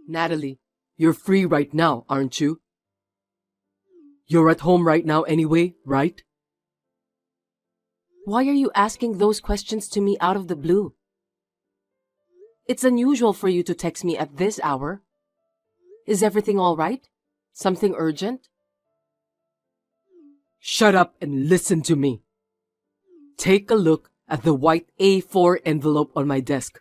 Natalie, you're free right now, aren't you? You're at home right now anyway, right? Why are you asking those questions to me out of the blue? It's unusual for you to text me at this hour. Is everything all right? Something urgent? Shut up and listen to me. Take a look at the white A4 envelope on my desk.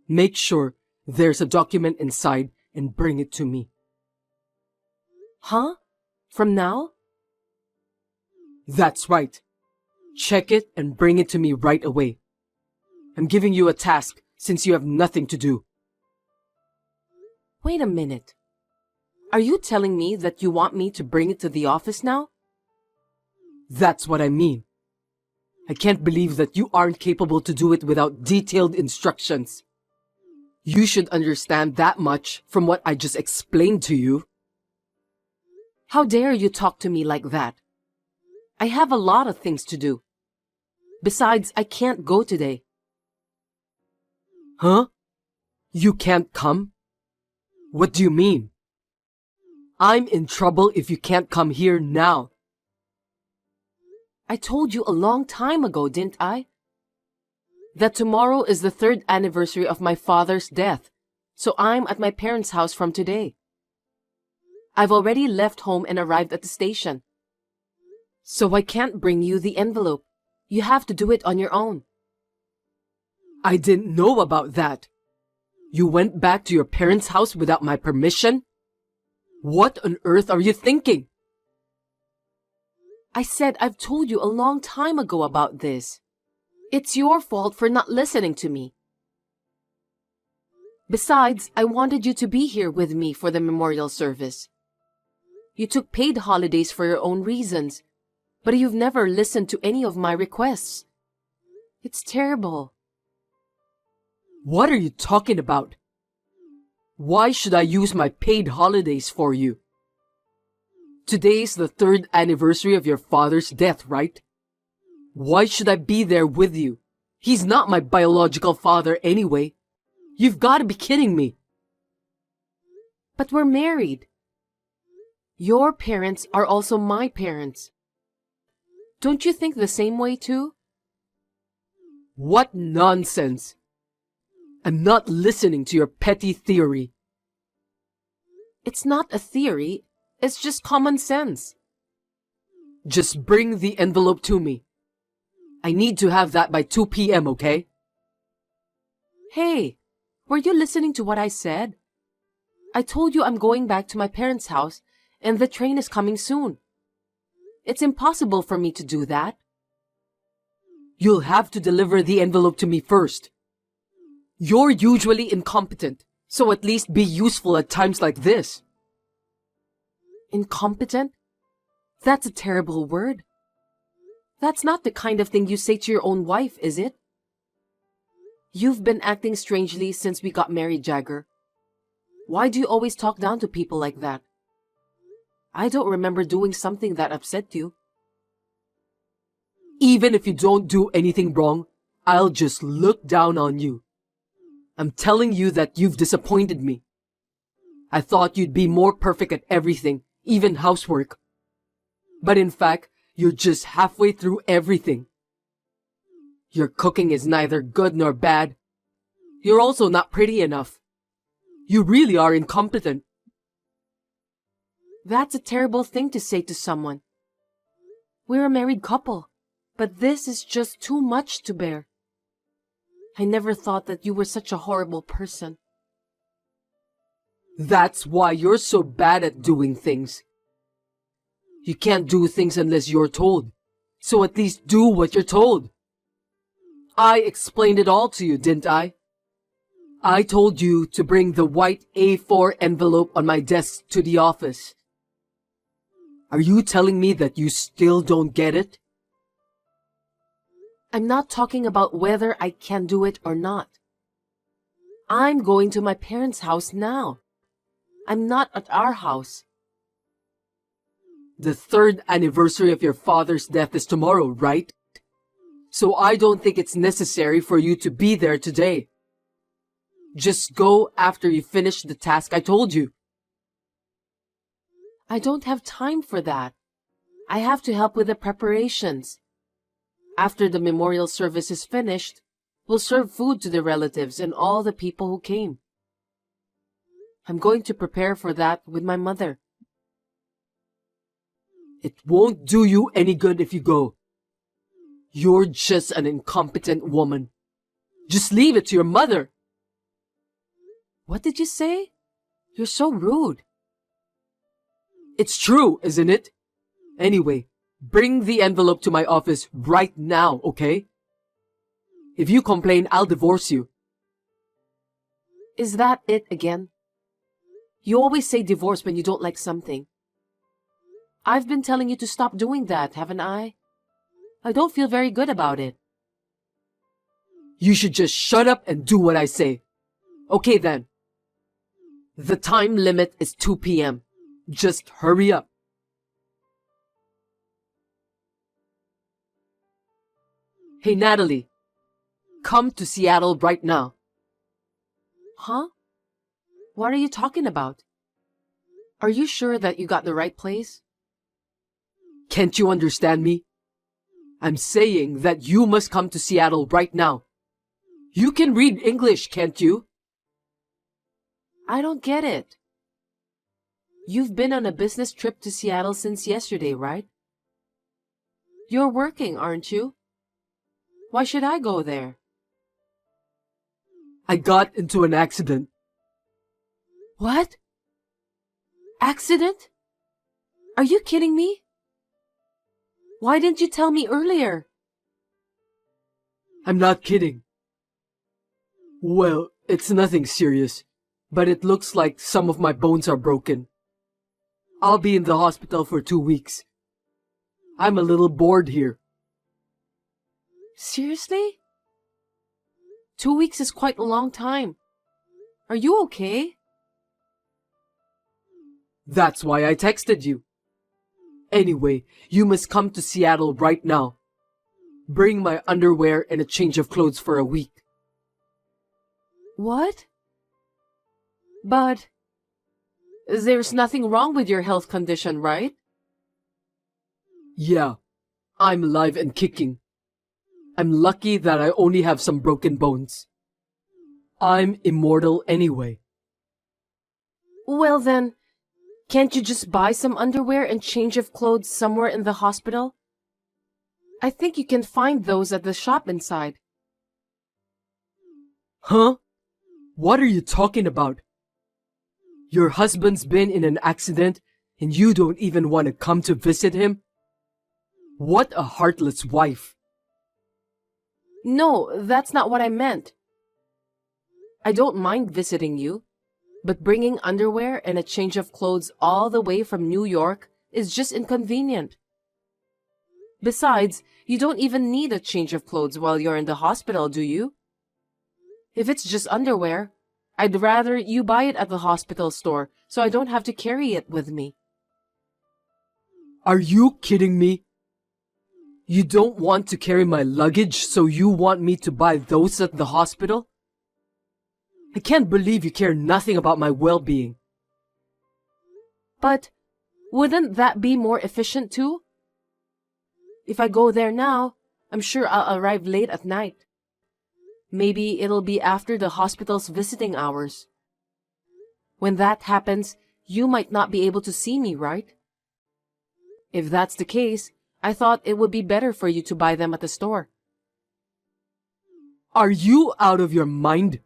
Make sure there's a document inside and bring it to me. Huh? From now? That's right. Check it and bring it to me right away. I'm giving you a task since you have nothing to do. Wait a minute. Are you telling me that you want me to bring it to the office now? That's what I mean. I can't believe that you aren't capable to do it without detailed instructions. You should understand that much from what I just explained to you. How dare you talk to me like that? I have a lot of things to do. Besides, I can't go today. Huh? You can't come? What do you mean? I'm in trouble if you can't come here now. I told you a long time ago, didn't I? That tomorrow is the 3rd anniversary of my father's death, so I'm at my parents' house from today. I've already left home and arrived at the station. So I can't bring you the envelope. You have to do it on your own. I didn't know about that. You went back to your parents' house without my permission? What on earth are you thinking? I said I've told you a long time ago about this. It's your fault for not listening to me. Besides, I wanted you to be here with me for the memorial service. You took paid holidays for your own reasons, but you've never listened to any of my requests. It's terrible. What are you talking about? Why should I use my paid holidays for you? Today's the 3rd anniversary of your father's death, right? Why should I be there with you? He's not my biological father anyway. You've got to be kidding me. But we're married. Your parents are also my parents. Don't you think the same way too? What nonsense! I'm not listening to your petty theory. It's not a theory, it's just common sense. Just bring the envelope to me. I need to have that by 2 p.m., okay? Hey, were you listening to what I said? I told you I'm going back to my parents' house and the train is coming soon. It's impossible for me to do that. You'll have to deliver the envelope to me first. You're usually incompetent, so at least be useful at times like this. Incompetent? That's a terrible word. That's not the kind of thing you say to your own wife, is it? You've been acting strangely since we got married, Jagger. Why do you always talk down to people like that? I don't remember doing something that upset you. Even if you don't do anything wrong, I'll just look down on you. I'm telling you that you've disappointed me. I thought you'd be more perfect at everything, even housework. But in fact, you're just halfway through everything. Your cooking is neither good nor bad. You're also not pretty enough. You really are incompetent. That's a terrible thing to say to someone. We're a married couple, but this is just too much to bear. I never thought that you were such a horrible person. That's why you're so bad at doing things. You can't do things unless you're told, so at least do what you're told. I explained it all to you, didn't I? I told you to bring the white A4 envelope on my desk to the office. Are you telling me that you still don't get it? I'm not talking about whether I can do it or not. I'm going to my parents' house now. I'm not at our house. The 3rd anniversary of your father's death is tomorrow, right? So I don't think it's necessary for you to be there today. Just go after you finish the task I told you. I don't have time for that. I have to help with the preparations. After the memorial service is finished, we'll serve food to the relatives and all the people who came. I'm going to prepare for that with my mother. It won't do you any good if you go. You're just an incompetent woman. Just leave it to your mother. What did you say? You're so rude. It's true, isn't it? Anyway, bring the envelope to my office right now, okay? If you complain, I'll divorce you. Is that it again? You always say divorce when you don't like something. I've been telling you to stop doing that, haven't I? I don't feel very good about it. You should just shut up and do what I say. Okay then. The time limit is 2 p.m. Just hurry up. Hey Natalie, come to Seattle right now. Huh? What are you talking about? Are you sure that you got the right place? Can't you understand me? I'm saying that you must come to Seattle right now. You can read English, can't you? I don't get it. You've been on a business trip to Seattle since yesterday, right? You're working, aren't you? Why should I go there? I got into an accident. What? Accident? Are you kidding me? Why didn't you tell me earlier? I'm not kidding. Well, it's nothing serious, but it looks like some of my bones are broken. I'll be in the hospital for 2 weeks. I'm a little bored here. Seriously? 2 weeks is quite a long time. Are you okay? That's why I texted you. Anyway, you must come to Seattle right now. Bring my underwear and a change of clothes for a week. What? But there's nothing wrong with your health condition, right? Yeah, I'm alive and kicking. I'm lucky that I only have some broken bones. I'm immortal anyway. Well then, can't you just buy some underwear and change of clothes somewhere in the hospital? I think you can find those at the shop inside. Huh? What are you talking about? Your husband's been in an accident and you don't even want to come to visit him? What a heartless wife. No, that's not what I meant. I don't mind visiting you, but bringing underwear and a change of clothes all the way from New York is just inconvenient. Besides, you don't even need a change of clothes while you're in the hospital, do you? If it's just underwear, I'd rather you buy it at the hospital store so I don't have to carry it with me. Are you kidding me? You don't want to carry my luggage, so you want me to buy those at the hospital? I can't believe you care nothing about my well-being. But wouldn't that be more efficient too? If I go there now, I'm sure I'll arrive late at night. Maybe it'll be after the hospital's visiting hours. When that happens, you might not be able to see me, right? If that's the case, I thought it would be better for you to buy them at the store. Are you out of your mind?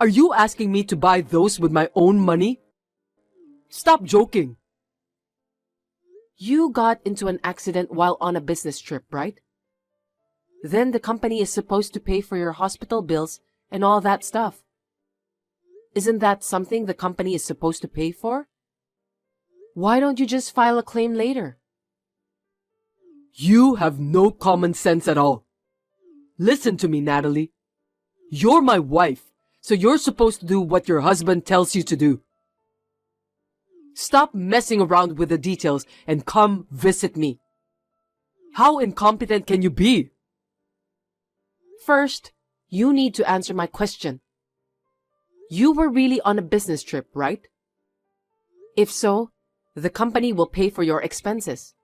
Are you asking me to buy those with my own money? Stop joking. You got into an accident while on a business trip, right? Then the company is supposed to pay for your hospital bills and all that stuff. Isn't that something the company is supposed to pay for? Why don't you just file a claim later? You have no common sense at all. Listen to me, Natalie. You're my wife, so you're supposed to do what your husband tells you to do. Stop messing around with the details and come visit me. How incompetent can you be? First, you need to answer my question. You were really on a business trip, right? If so, the company will pay for your expenses.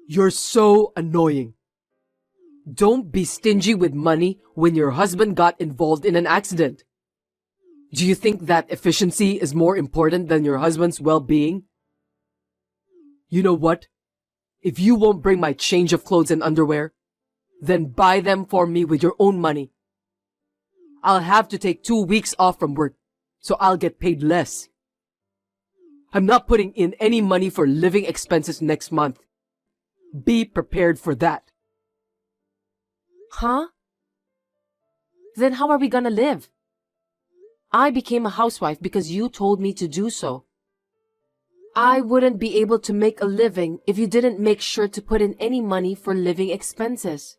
You're so annoying. Don't be stingy with money when your husband got involved in an accident. Do you think that efficiency is more important than your husband's well-being? You know what? If you won't bring my change of clothes and underwear, then buy them for me with your own money. I'll have to take 2 weeks off from work, so I'll get paid less. I'm not putting in any money for living expenses next month. Be prepared for that. Huh? Then how are we gonna live? I became a housewife because you told me to do so. I wouldn't be able to make a living if you didn't make sure to put in any money for living expenses.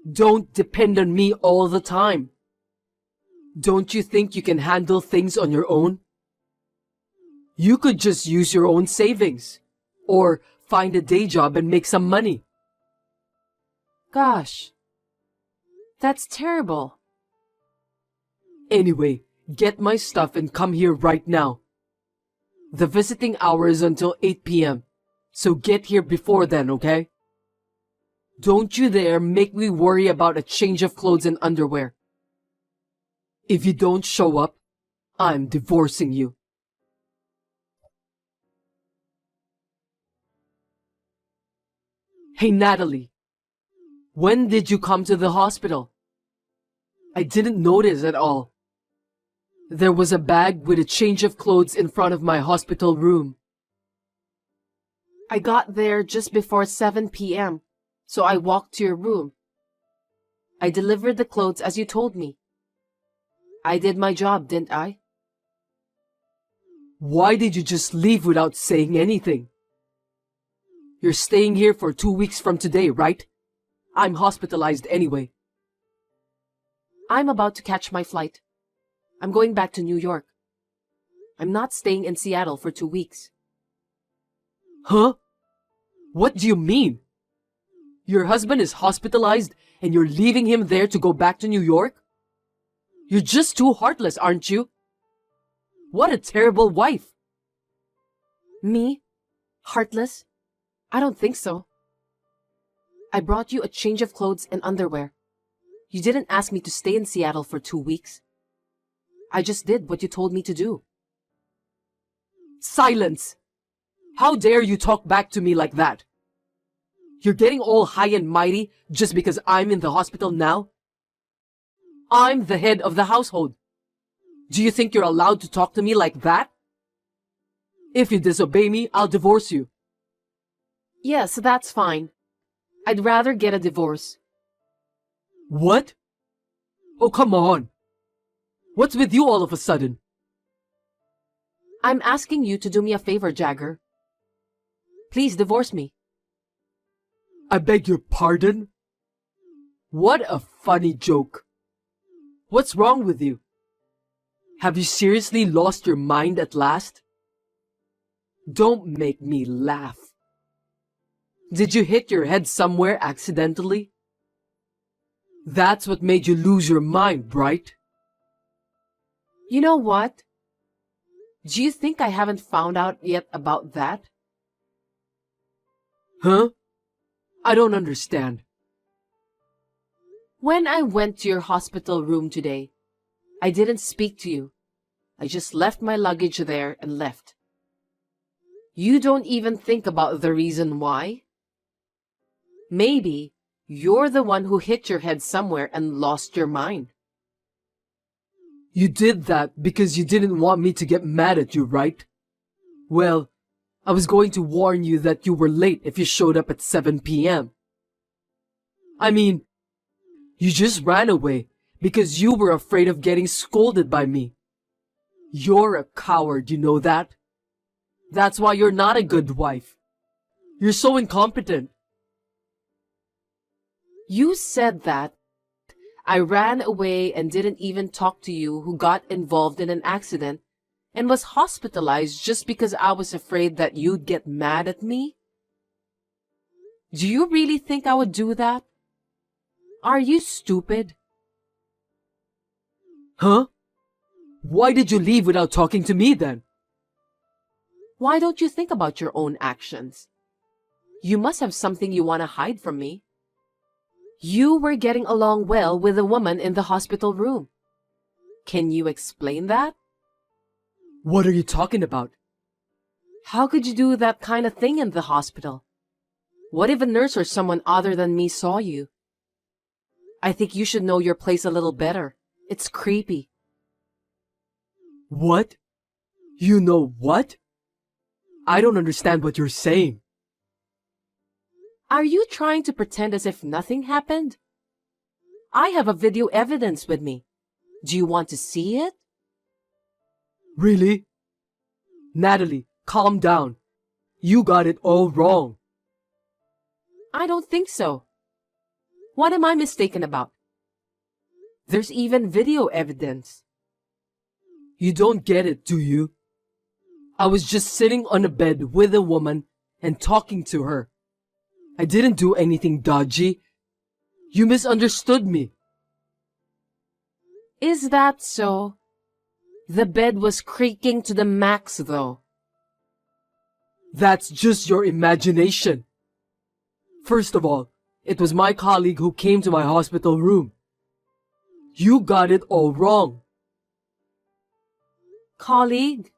Don't depend on me all the time. Don't you think you can handle things on your own? You could just use your own savings, or find a day job and make some money. Gosh, that's terrible. Anyway, get my stuff and come here right now. The visiting hour is until 8 p.m., so get here before then, okay? Don't you dare make me worry about a change of clothes and underwear. If you don't show up, I'm divorcing you. Hey, Natalie. When did you come to the hospital? I didn't notice at all. There was a bag with a change of clothes in front of my hospital room. I got there just before 7 p.m., so I walked to your room. I delivered the clothes as you told me. I did my job, didn't I? Why did you just leave without saying anything? You're staying here for 2 weeks from today, right? I'm hospitalized anyway. I'm about to catch my flight. I'm going back to New York. I'm not staying in Seattle for 2 weeks. Huh? What do you mean? Your husband is hospitalized and you're leaving him there to go back to New York? You're just too heartless, aren't you? What a terrible wife. Me? Heartless? I don't think so. I brought you a change of clothes and underwear. You didn't ask me to stay in Seattle for 2 weeks. I just did what you told me to do. Silence! How dare you talk back to me like that? You're getting all high and mighty just because I'm in the hospital now? I'm the head of the household. Do you think you're allowed to talk to me like that? If you disobey me, I'll divorce you. Yes, that's fine. I'd rather get a divorce. What? Oh, come on. What's with you all of a sudden? I'm asking you to do me a favor, Jagger. Please divorce me. I beg your pardon? What a funny joke. What's wrong with you? Have you seriously lost your mind at last? Don't make me laugh. Did you hit your head somewhere accidentally? That's what made you lose your mind, right? You know what? Do you think I haven't found out yet about that? Huh? I don't understand. When I went to your hospital room today, I didn't speak to you. I just left my luggage there and left. You don't even think about the reason why? Maybe you're the one who hit your head somewhere and lost your mind. You did that because you didn't want me to get mad at you, right? Well, I was going to warn you that you were late if you showed up at 7 p.m. I mean, you just ran away because you were afraid of getting scolded by me. You're a coward, you know that? That's why you're not a good wife. You're so incompetent. You said that. I ran away and didn't even talk to you who got involved in an accident and was hospitalized just because I was afraid that you'd get mad at me? Do you really think I would do that? Are you stupid? Huh? Why did you leave without talking to me then? Why don't you think about your own actions? You must have something you want to hide from me. You were getting along well with the woman in the hospital room. Can you explain that? What are you talking about? How could you do that kind of thing in the hospital? What if a nurse or someone other than me saw you? I think you should know your place a little better. It's creepy. What? You know what? I don't understand what you're saying. Are you trying to pretend as if nothing happened? I have a video evidence with me. Do you want to see it? Really? Natalie, calm down. You got it all wrong. I don't think so. What am I mistaken about? There's even video evidence. You don't get it, do you? I was just sitting on a bed with a woman and talking to her. I didn't do anything dodgy. You misunderstood me. Is that so? The bed was creaking to the max, though. That's just your imagination. First of all, it was my colleague who came to my hospital room. You got it all wrong. Colleague?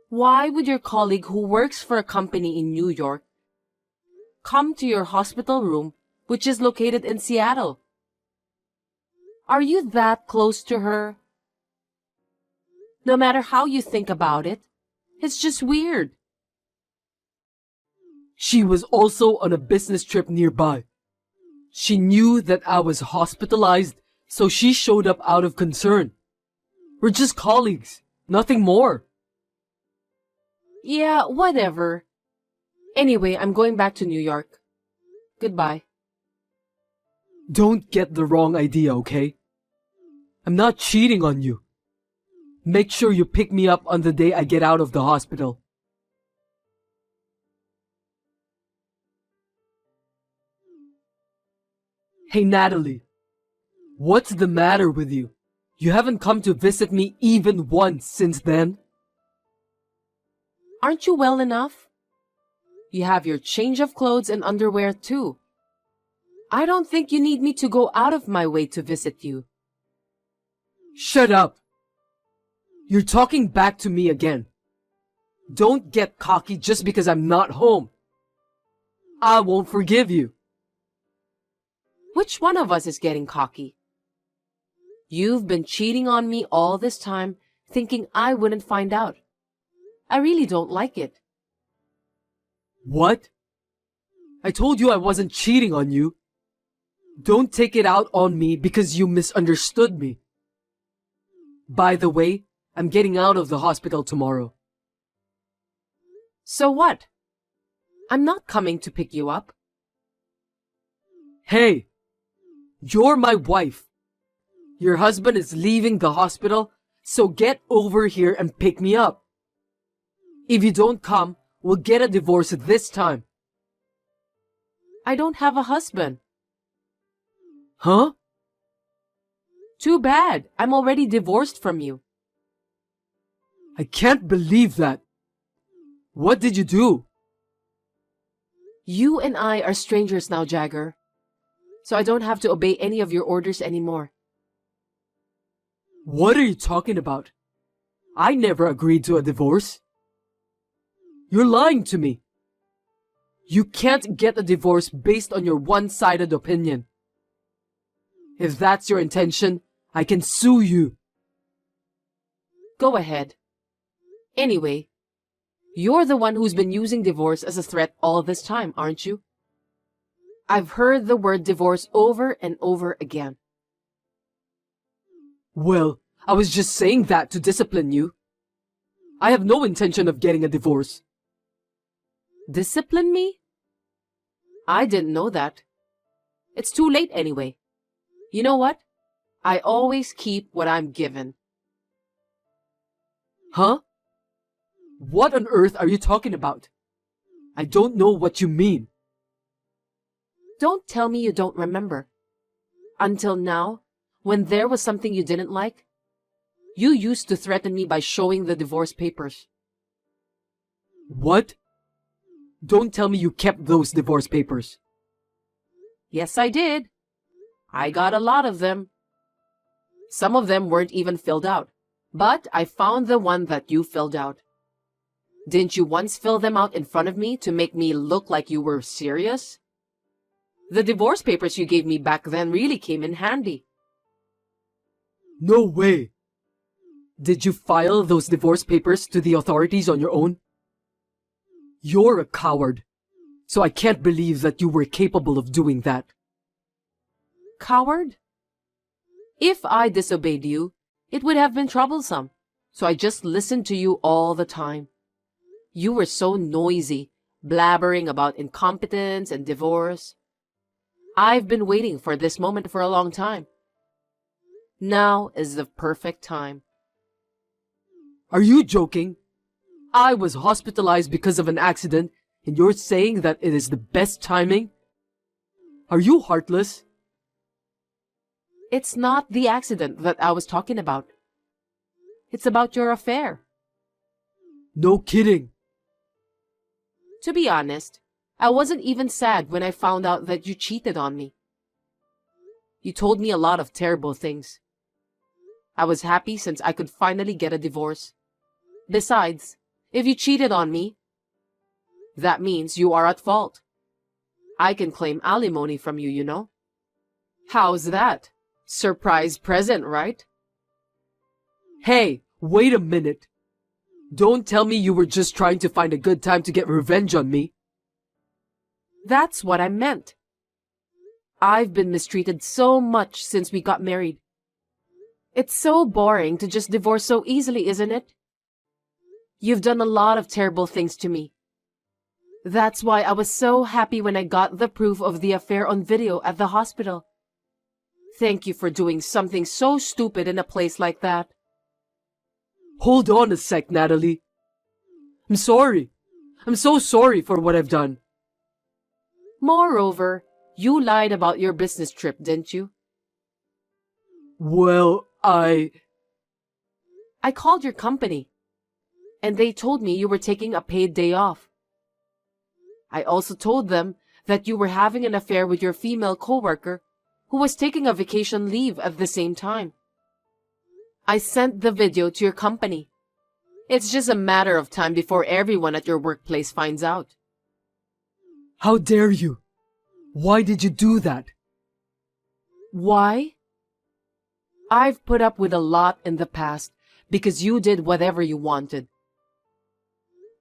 Why would your colleague who works for a company in New York come to your hospital room, which is located in Seattle? Are you that close to her? No matter how you think about it, it's just weird. She was also on a business trip nearby. She knew that I was hospitalized, so she showed up out of concern. We're just colleagues, nothing more. Yeah, whatever. Anyway, I'm going back to New York. Goodbye. Don't get the wrong idea, okay? I'm not cheating on you. Make sure you pick me up on the day I get out of the hospital. Hey, Natalie. What's the matter with you? You haven't come to visit me even once since then. Aren't you well enough? You have your change of clothes and underwear too. I don't think you need me to go out of my way to visit you. Shut up. You're talking back to me again. Don't get cocky just because I'm not home. I won't forgive you. Which one of us is getting cocky? You've been cheating on me all this time, thinking I wouldn't find out. I really don't like it. What? I told you I wasn't cheating on you. Don't take it out on me because you misunderstood me. By the way, I'm getting out of the hospital tomorrow. So what? I'm not coming to pick you up. Hey, you're my wife. Your husband is leaving the hospital, so get over here and pick me up. If you don't come, we'll get a divorce this time. I don't have a husband. Huh? Too bad. I'm already divorced from you. I can't believe that. What did you do? You and I are strangers now, Jagger. So I don't have to obey any of your orders anymore. What are you talking about? I never agreed to a divorce. You're lying to me. You can't get a divorce based on your one-sided opinion. If that's your intention, I can sue you. Go ahead. Anyway, you're the one who's been using divorce as a threat all this time, aren't you? I've heard the word divorce over and over again. Well, I was just saying that to discipline you. I have no intention of getting a divorce. Discipline me? I didn't know that. It's too late anyway. You know what? I always keep what I'm given. Huh? What on earth are you talking about? I don't know what you mean. Don't tell me you don't remember. Until now, when there was something you didn't like, You used to threaten me by showing the divorce papers. What? Don't tell me you kept those divorce papers. Yes, I did. I got a lot of them. Some of them weren't even filled out, but I found the one that you filled out. Didn't you once fill them out in front of me to make me look like you were serious? The divorce papers you gave me back then really came in handy. No way! Did you file those divorce papers to the authorities on your own? You're a coward, so I can't believe that you were capable of doing that. Coward? If I disobeyed you, it would have been troublesome, so I just listened to you all the time. You were so noisy, blabbering about incompetence and divorce. I've been waiting for this moment for a long time. Now is the perfect time. Are you joking? I was hospitalized because of an accident, and you're saying that it is the best timing? Are you heartless? It's not the accident that I was talking about. It's about your affair. No kidding. To be honest, I wasn't even sad when I found out that you cheated on me. You told me a lot of terrible things. I was happy since I could finally get a divorce. Besides, if you cheated on me, that means you are at fault. I can claim alimony from you, you know. How's that? Surprise present, right? Hey, wait a minute. Don't tell me you were just trying to find a good time to get revenge on me. That's what I meant. I've been mistreated so much since we got married. It's so boring to just divorce so easily, isn't it? You've done a lot of terrible things to me. That's why I was so happy when I got the proof of the affair on video at the hospital. Thank you for doing something so stupid in a place like that. Hold on a sec, Natalie. I'm sorry. I'm so sorry for what I've done. Moreover, you lied about your business trip, didn't you? Well, I called your company, and they told me you were taking a paid day off. I also told them that you were having an affair with your female coworker who was taking a vacation leave at the same time. I sent the video to your company. It's just a matter of time before everyone at your workplace finds out. How dare you? Why did you do that? Why? I've put up with a lot in the past because you did whatever you wanted.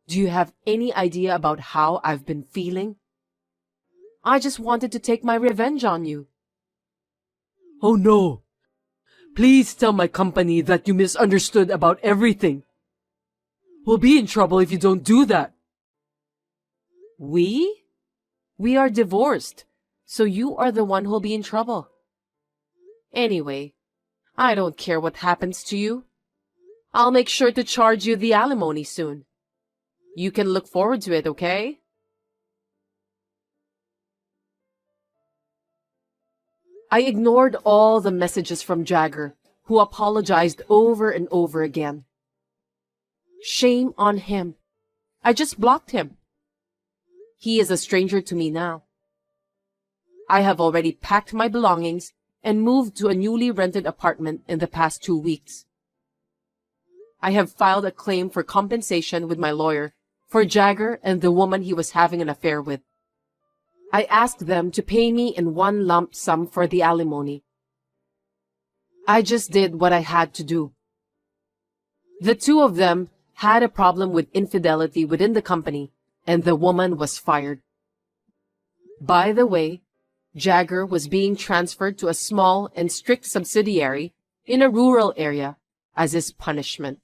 Do you have any idea about how I've been feeling? I just wanted to take my revenge on you. Oh no. Please tell my company that you misunderstood about everything. We'll be in trouble if you don't do that. We? We are divorced, so you are the one who'll be in trouble. Anyway, I don't care what happens to you. I'll make sure to charge you the alimony soon. You can look forward to it, okay? I ignored all the messages from Jagger, who apologized over and over again. Shame on him. I just blocked him. He is a stranger to me now. I have already packed my belongings and moved to a newly rented apartment in the past 2 weeks. I have filed a claim for compensation with my lawyer for Jagger and the woman he was having an affair with. I asked them to pay me in one lump sum for the alimony. I just did what I had to do. The two of them had a problem with infidelity within the company, and the woman was fired. By the way, Jagger was being transferred to a small and strict subsidiary in a rural area as his punishment.